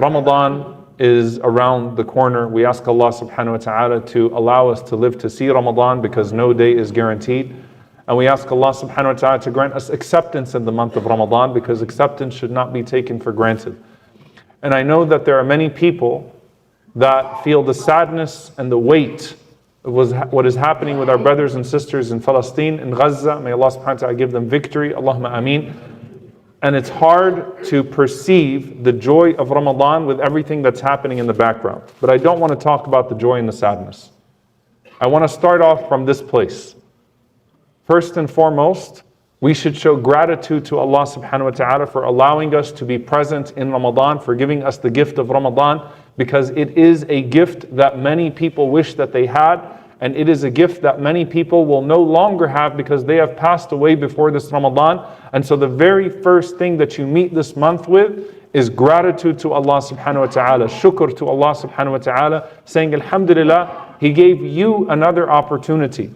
Ramadan is around the corner. We ask Allah subhanahu wa ta'ala to allow us to live to see Ramadan, because no day is guaranteed. And we ask Allah subhanahu wa ta'ala to grant us acceptance in the month of Ramadan, because acceptance should not be taken for granted. And I know that there are many people that feel the sadness and the weight of what is happening with our brothers and sisters in Palestine, in Gaza. May Allah subhanahu wa ta'ala give them victory. Allahumma ameen. And it's hard to perceive the joy of Ramadan with everything that's happening in the background. But I don't want to talk about the joy and the sadness. I want to start off from this place. First and foremost, we should show gratitude to Allah subhanahu wa ta'ala for allowing us to be present in Ramadan, for giving us the gift of Ramadan, because it is a gift that many people wish that they had, and it is a gift that many people will no longer have because they have passed away before this Ramadan. And so the very first thing that you meet this month with is gratitude to Allah subhanahu wa ta'ala, shukr to Allah subhanahu wa ta'ala, saying alhamdulillah, He gave you another opportunity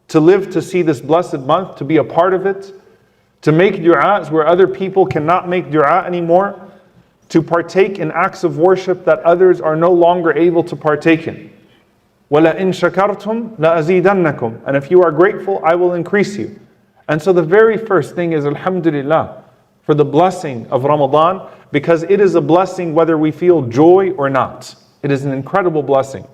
to live to see this blessed month, to be a part of it, to make du'as where other people cannot make du'a anymore, to partake in acts of worship that others are no longer able to partake in. وَلَئِن شَكَرْتُمْ لَأَزِيدَنَّكُمْ. And if you are grateful, I will increase you. And so the very first thing is alhamdulillah for the blessing of Ramadan, because it is a blessing whether we feel joy or not. It is an incredible blessing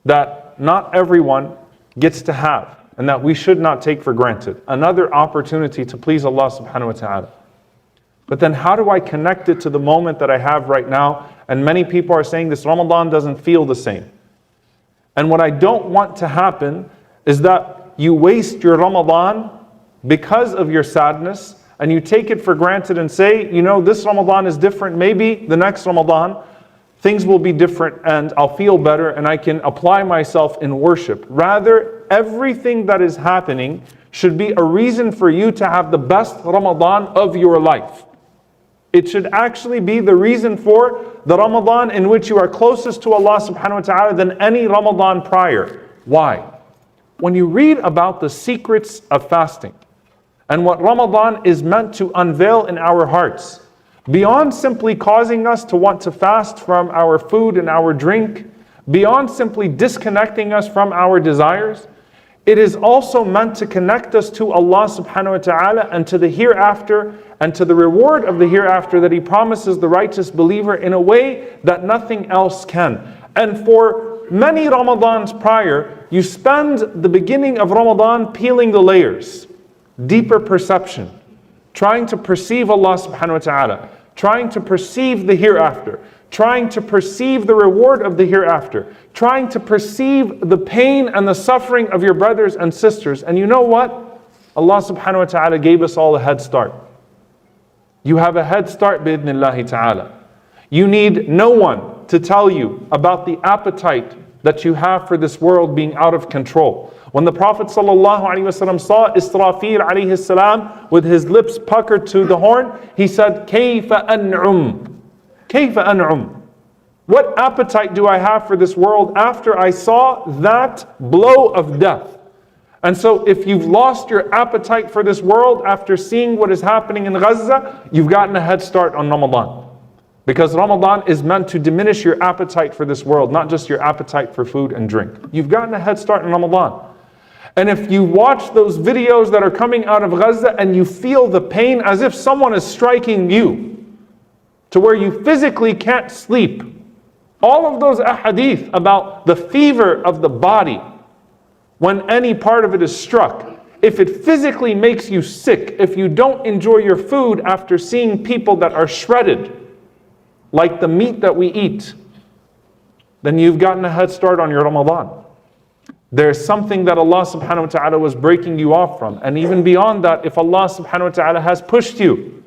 that not everyone gets to have, and that we should not take for granted. Another opportunity to please Allah subhanahu wa ta'ala. But then how do I connect it to the moment that I have right now? And many people are saying this Ramadan doesn't feel the same. And what I don't want to happen is that you waste your Ramadan because of your sadness, and you take it for granted and say, you know, this Ramadan is different. Maybe the next Ramadan, things will be different and I'll feel better and I can apply myself in worship. Rather, everything that is happening should be a reason for you to have the best Ramadan of your life. It should actually be the reason for the Ramadan in which you are closest to Allah subhanahu wa ta'ala than any Ramadan prior. Why? When you read about the secrets of fasting and what Ramadan is meant to unveil in our hearts, beyond simply causing us to want to fast from our food and our drink, beyond simply disconnecting us from our desires, it is also meant to connect us to Allah subhanahu wa ta'ala and to the hereafter and to the reward of the hereafter that He promises the righteous believer in a way that nothing else can. And for many Ramadans prior, you spend the beginning of Ramadan peeling the layers, deeper perception, trying to perceive Allah subhanahu wa ta'ala, trying to perceive the hereafter, trying to perceive the reward of the hereafter, trying to perceive the pain and the suffering of your brothers and sisters. And you know what? Allah subhanahu wa ta'ala gave us all a head start. You have a head start bi'idhnillahi ta'ala. You need no one to tell you about the appetite that you have for this world being out of control. When the Prophet ﷺ saw Israfil alayhi salam with his lips puckered to the horn, he said, كَيْفَ أَنْعُمْ كَيْفَ أَنْعُمْ. What appetite do I have for this world after I saw that blow of death? And so if you've lost your appetite for this world after seeing what is happening in Gaza, you've gotten a head start on Ramadan. Because Ramadan is meant to diminish your appetite for this world, not just your appetite for food and drink. You've gotten a head start in Ramadan. And if you watch those videos that are coming out of Gaza and you feel the pain as if someone is striking you to where you physically can't sleep, all of those ahadith about the fever of the body when any part of it is struck, if it physically makes you sick, if you don't enjoy your food after seeing people that are shredded, like the meat that we eat, then you've gotten a head start on your Ramadan. There's something that Allah subhanahu wa ta'ala was breaking you off from. And even beyond that, if Allah subhanahu wa ta'ala has pushed you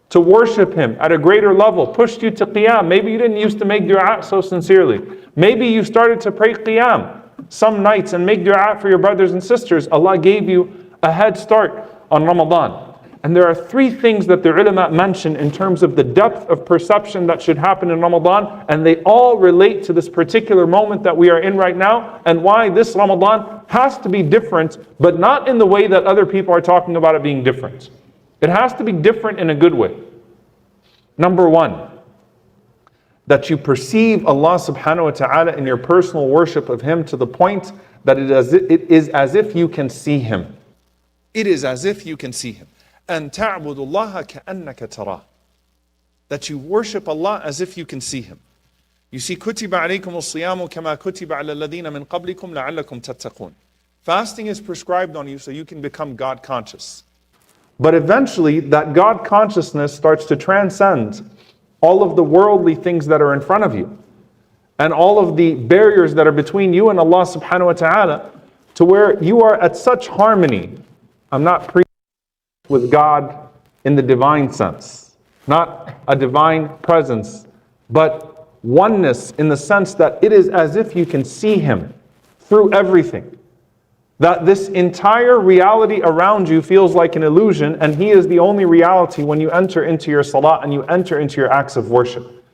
to worship Him at a greater level, pushed you to qiyam, maybe you didn't used to make dua so sincerely. Maybe you started to pray qiyam some nights and make dua for your brothers and sisters. Allah gave you a head start on Ramadan. And there are three things that the ulama mention in terms of the depth of perception that should happen in Ramadan, and they all relate to this particular moment that we are in right now, and why this Ramadan has to be different, but not in the way that other people are talking about it being different. It has to be different in a good way. Number one, that you perceive Allah subhanahu wa ta'ala in your personal worship of Him to the point that it is as if you can see Him. It is as if you can see Him. أَن تَعْبُدُ اللَّهَ كَأَنَّكَ تَرَاهُ. That you worship Allah as if you can see Him. You see, كُتِبَ عَلَيْكُمُ الصِّيَامُ كَمَا كُتِبَ عَلَى الَّذِينَ مِنْ قَبْلِكُمْ لَعَلَّكُمْ تَتَّقُونَ. Fasting is prescribed on you so you can become God conscious. But eventually, that God consciousness starts to transcend all of the worldly things that are in front of you and all of the barriers that are between you and Allah subhanahu wa ta'ala, to where you are at such harmony. I'm not preaching with God in the divine sense, not a divine presence, but oneness in the sense that it is as if you can see Him through everything. That this entire reality around you feels like an illusion, and He is the only reality when you enter into your salah and you enter into your acts of worship.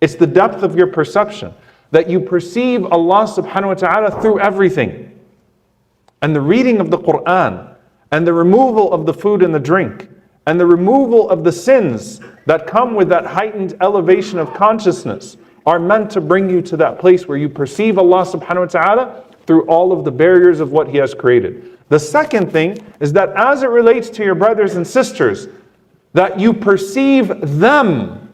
It's the depth of your perception, that you perceive Allah subhanahu wa ta'ala through everything. And the reading of the Quran, and the removal of the food and the drink, and the removal of the sins that come with that heightened elevation of consciousness are meant to bring you to that place where you perceive Allah subhanahu wa ta'ala through all of the barriers of what He has created. The second thing is that as it relates to your brothers and sisters, that you perceive them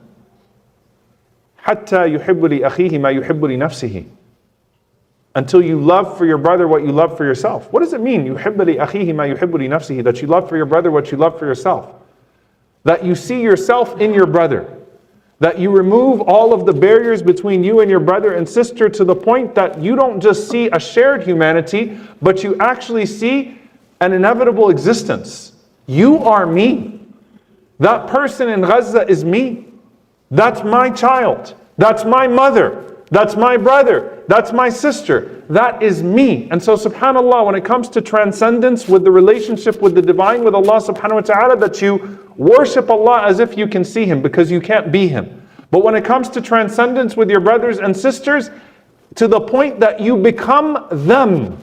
حَتَّى يُحِبُّ لِأَخِيهِ مَا يُحِبُّ لِنَفْسِهِ, until you love for your brother what you love for yourself. What does it mean? يُحِبُّ لِأَخِيهِ مَا يُحِبُّ لِنَفْسِهِ, that you love for your brother what you love for yourself. That you see yourself in your brother. That you remove all of the barriers between you and your brother and sister to the point that you don't just see a shared humanity, but you actually see an inevitable existence. You are me. That person in Gaza is me. That's my child. That's my mother. That's my brother. That's my sister. That is me. And so subhanAllah, when it comes to transcendence with the relationship with the divine, with Allah subhanahu wa ta'ala, that you worship Allah as if you can see Him, because you can't be Him. But when it comes to transcendence with your brothers and sisters, to the point that you become them,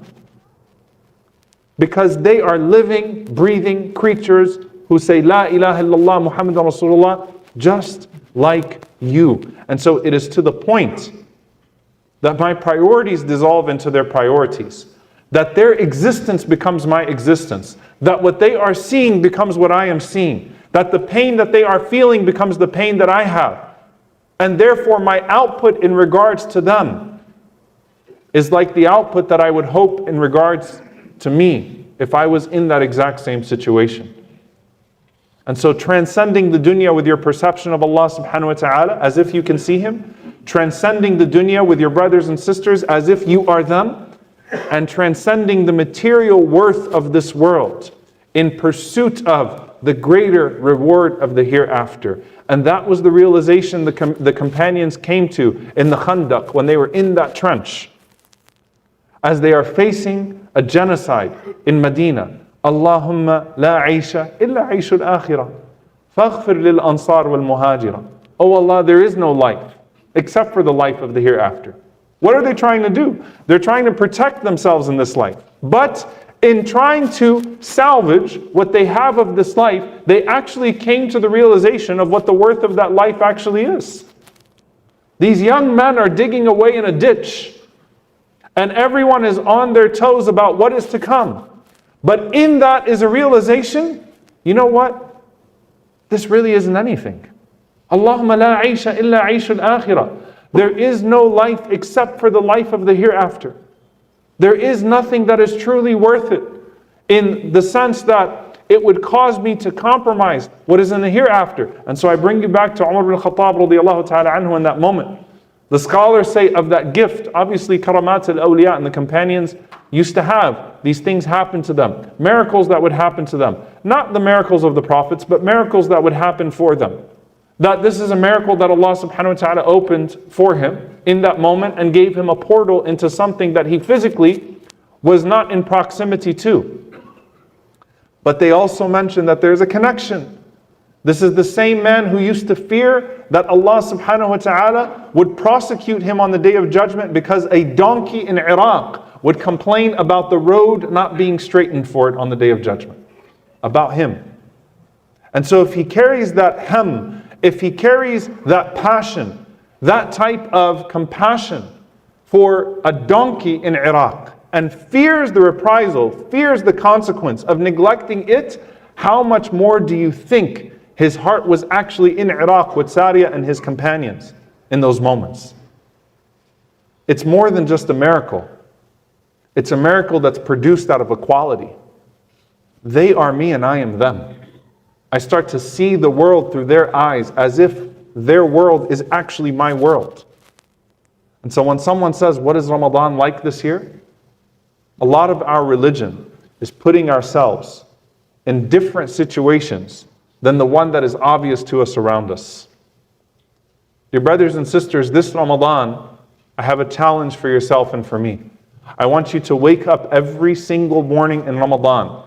because they are living, breathing creatures who say La ilaha illallah Muhammadan Rasulullah just like you. And so it is to the point that my priorities dissolve into their priorities, that their existence becomes my existence, that what they are seeing becomes what I am seeing, that the pain that they are feeling becomes the pain that I have, and therefore my output in regards to them is like the output that I would hope in regards to me if I was in that exact same situation. And so transcending the dunya with your perception of Allah subhanahu wa ta'ala as if you can see Him, transcending the dunya with your brothers and sisters as if you are them, and transcending the material worth of this world in pursuit of the greater reward of the hereafter. And that was the realization the companions came to in the Khandaq when they were in that trench, as they are facing a genocide in Medina. Allahumma la aisha illa aishul akhirah faghfir lil ansar wal muhajira. Oh Allah, there is no life except for the life of the hereafter. What are they trying to do? They're trying to protect themselves in this life. But in trying to salvage what they have of this life, they actually came to the realization of what the worth of that life actually is. These young men are digging away in a ditch, and everyone is on their toes about what is to come. But in that is a realization, you know what? This really isn't anything. Allahumma la aisha illa aishul akhirah. There is no life except for the life of the hereafter. There is nothing that is truly worth it, in the sense that it would cause me to compromise what is in the hereafter. And so I bring you back to Umar ibn Khattab radiyallahu ta'ala anhu in that moment. The scholars say of that gift, obviously karamat al-awliya and the companions used to have these things happen to them. Miracles that would happen to them. Not the miracles of the prophets, but miracles that would happen for them. That this is a miracle that Allah subhanahu wa ta'ala opened for him in that moment and gave him a portal into something that he physically was not in proximity to. But they also mention that there's a connection. This is the same man who used to fear that Allah subhanahu wa ta'ala would prosecute him on the day of judgment because a donkey in Iraq would complain about the road not being straightened for it on the day of judgment. About him. And so if he carries that hem, if he carries that passion, that type of compassion for a donkey in Iraq and fears the reprisal, fears the consequence of neglecting it, how much more do you think his heart was actually in Iraq with Sariya and his companions in those moments? It's more than just a miracle. It's a miracle that's produced out of equality. They are me and I am them. I start to see the world through their eyes as if their world is actually my world. And so when someone says, what is Ramadan like this year? A lot of our religion is putting ourselves in different situations than the one that is obvious to us around us. Dear brothers and sisters, this Ramadan, I have a challenge for yourself and for me. I want you to wake up every single morning in Ramadan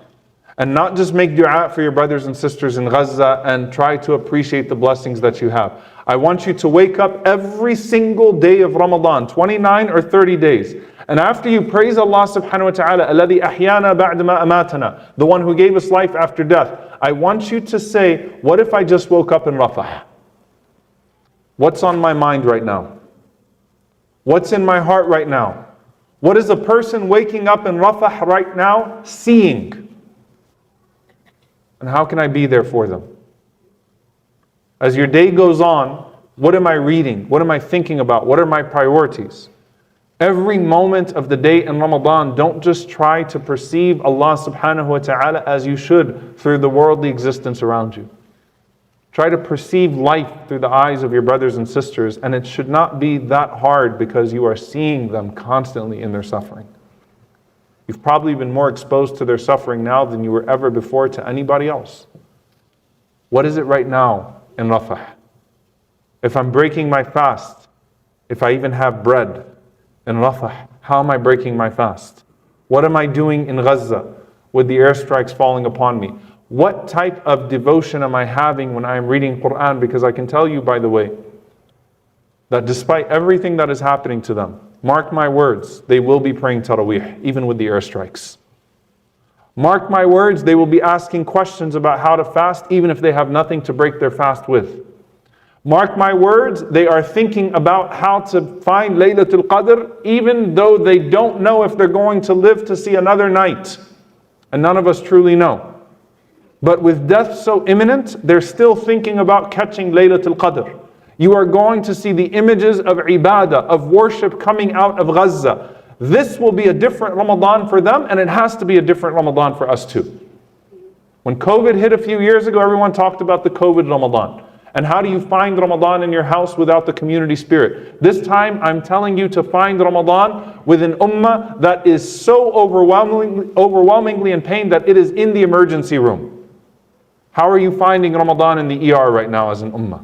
and not just make dua for your brothers and sisters in Gaza and try to appreciate the blessings that you have. I want you to wake up every single day of Ramadan, 29 or 30 days. And after you praise Allah subhanahu wa ta'ala, الَّذِي أَحْيَانَا بَعْدَ مَا أَمَاتَنَا, the one who gave us life after death, I want you to say, what if I just woke up in Rafah? What's on my mind right now? What's in my heart right now? What is a person waking up in Rafah right now seeing? And how can I be there for them? As your day goes on, what am I reading? What am I thinking about? What are my priorities? Every moment of the day in Ramadan, don't just try to perceive Allah subhanahu wa ta'ala as you should through the worldly existence around you. Try to perceive life through the eyes of your brothers and sisters, and it should not be that hard because you are seeing them constantly in their suffering. You've probably been more exposed to their suffering now than you were ever before to anybody else. What is it right now in Rafah? If I'm breaking my fast, if I even have bread in Rafah, how am I breaking my fast? What am I doing in Gaza with the airstrikes falling upon me? What type of devotion am I having when I am reading Quran? Because I can tell you, by the way, that despite everything that is happening to them, mark my words, they will be praying Taraweeh, even with the airstrikes. Mark my words, they will be asking questions about how to fast, even if they have nothing to break their fast with. Mark my words, they are thinking about how to find Laylatul Qadr, even though they don't know if they're going to live to see another night. And none of us truly know. But with death so imminent, they're still thinking about catching Laylatul Qadr. You are going to see the images of ibadah, of worship coming out of Gaza. This will be a different Ramadan for them, and it has to be a different Ramadan for us too. When COVID hit a few years ago, everyone talked about the COVID Ramadan. And how do you find Ramadan in your house without the community spirit? This time, I'm telling you to find Ramadan with an ummah that is so overwhelmingly in pain that it is in the emergency room. How are you finding Ramadan in the ER right now as an ummah?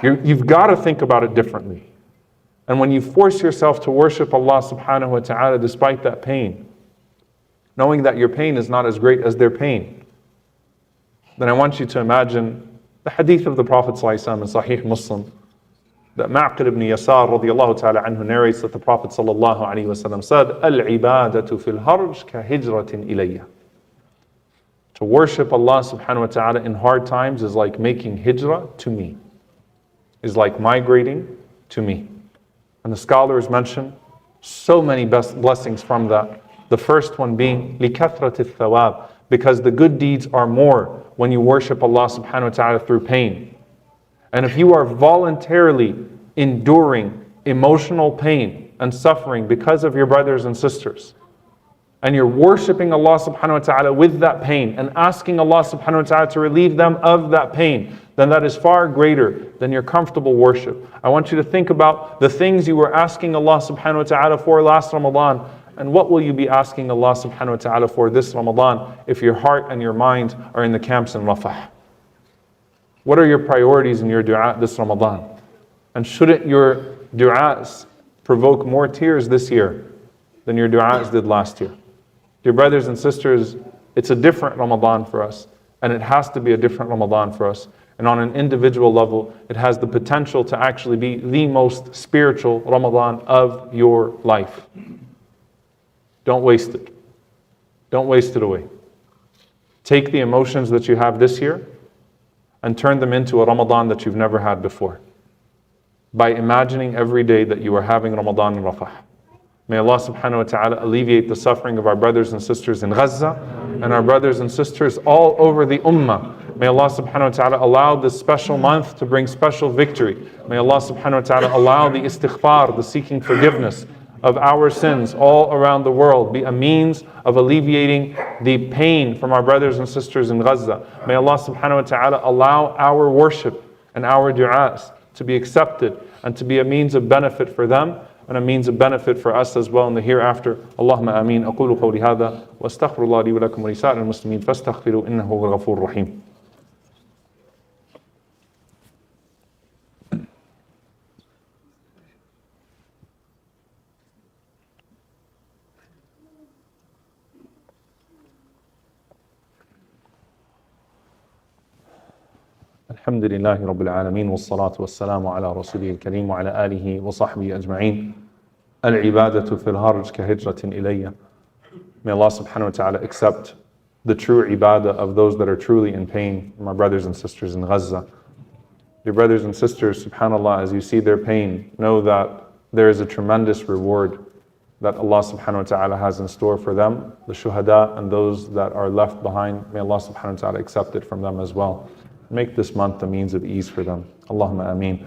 You've got to think about it differently. And when you force yourself to worship Allah subhanahu wa ta'ala despite that pain, knowing that your pain is not as great as their pain, then I want you to imagine the hadith of the Prophet ﷺ in Sahih Muslim, that Ma'qil ibn Yasar radiyallahu ta'ala anhu narrates that the Prophet ﷺ said, Al-ibadatu fil harj ka hijratin ilayya. To worship Allah subhanahu wa ta'ala in hard times is like making hijrah to me, is like migrating to me. And the scholars mention so many blessings from that. The first one being لِكَثْرَةِ الثَّوَابِ, because the good deeds are more when you worship Allah subhanahu wa ta'ala through pain. And if you are voluntarily enduring emotional pain and suffering because of your brothers and sisters, and you're worshiping Allah subhanahu wa ta'ala with that pain and asking Allah subhanahu wa ta'ala to relieve them of that pain, then that is far greater than your comfortable worship. I want you to think about the things you were asking Allah subhanahu wa ta'ala for last Ramadan, and what will you be asking Allah subhanahu wa ta'ala for this Ramadan if your heart and your mind are in the camps in Rafah? What are your priorities in your dua this Ramadan? And shouldn't your du'as provoke more tears this year than your du'as did last year? Dear brothers and sisters, it's a different Ramadan for us, and it has to be a different Ramadan for us. And on an individual level, it has the potential to actually be the most spiritual Ramadan of your life. Don't waste it. Don't waste it away. Take the emotions that you have this year and turn them into a Ramadan that you've never had before. by imagining every day that you are having Ramadan in Rafah. May Allah subhanahu wa ta'ala alleviate the suffering of our brothers and sisters in Gaza and our brothers and sisters all over the Ummah. May Allah subhanahu wa ta'ala allow this special month to bring special victory. May Allah subhanahu wa ta'ala allow the istighfar, the seeking forgiveness of our sins all around the world be a means of alleviating the pain from our brothers and sisters in Gaza. May Allah subhanahu wa ta'ala allow our worship and our du'as to be accepted and to be a means of benefit for them and a means of benefit for us as well in the hereafter. Allahumma ameen. أقول قولي هذا واستغفر الله لي ولكم ولسائر المسلمين فاستغفروا إنه هو الغفور الرحيم. الحمد لله رب العالمين والصلاة والسلام على رسوله الكريم وعلى آله وصحبه أجمعين. العبادة في الهرج كهجرة إلي. May Allah subhanahu wa ta'ala accept the true ibadah of those that are truly in pain, my brothers and sisters in Gaza. Your brothers and sisters, subhanAllah, as you see their pain, know that there is a tremendous reward that Allah subhanahu wa ta'ala has in store for them, the shuhada and those that are left behind. May Allah subhanahu wa ta'ala accept it from them as well. Make this month a means of ease for them. Allahumma ameen.